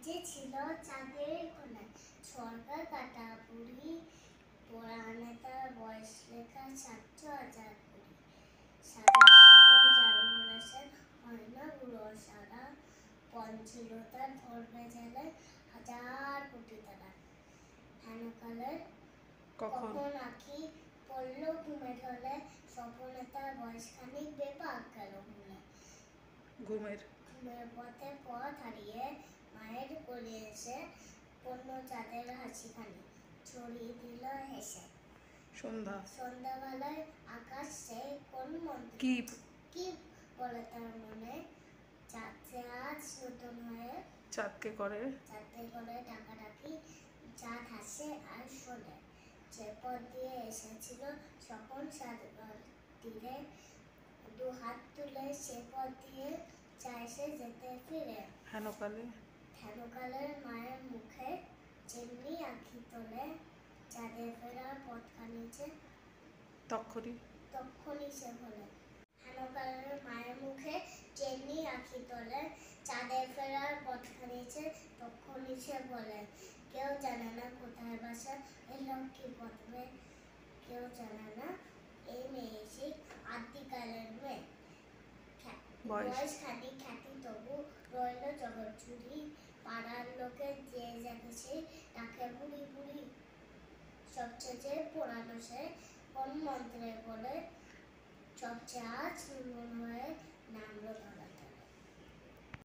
যে ছিল চাঁদের কোণায় স্বর্গা কাটা পুরী পুরাণে তার বয়স লেখা ৭০০০ কুড়ি সাদা শুকর জন্মরাশের হয় না বুড়ো সারা পঞ্চিল তার ধর্মে জেলে ১০০০ কোটি তারা হেনকালের কখন আঁখি পড়ল ঘুমে ঢলে স্বপনে তার বয়স খানিক বেপাক গেল ভুলে ঘুমের পথে পথ হারিয়ে মায়ের কোলে এসে পূর্ণ চাঁদের হাসিখানি ছড়িয়ে দিল হেসে সন্ধ্যাবেলায় আকাশ সে কোন মন্ত্র কি বলে তার মনে চাঁদে আজ নতুন হয়ে চাঁদকে করে ডাকাডাকি চাঁদ হাসে আর শোনে যে পথ দিয়ে এসেছিল স্বপন সাগর তীরে দু হাত তুলে সে পথ দিয়ে চায় সে যেতে ফিরে হেনকালের মায়ের মুখে যেমনি আঁখি তোলে চাঁদে ফেরার পথখানি যে তক্ষুনি সে বলে হেনকালের মায়ের মুখে যেমনি আঁখি তোলে চাঁদে ফেরার পথখানি যে তক্ষুনি সে বলে কেউ জানে না কোথায় বাসা এই লক্ষ্মী পথবে কেউ জানে না এই মেয়ে এসে আদিকালের মেয়ে বয়স খানি খ্যাতি তবু রইল জগৎ জুড়ি পাড়ার লোকে যে যাচ্ছে তাকে বুড়ি বুড়ি সবচেয়ে যে পুরানো সে কোন মন্ত্রে বলে সবচেয়ে আজ হয়ে নামলো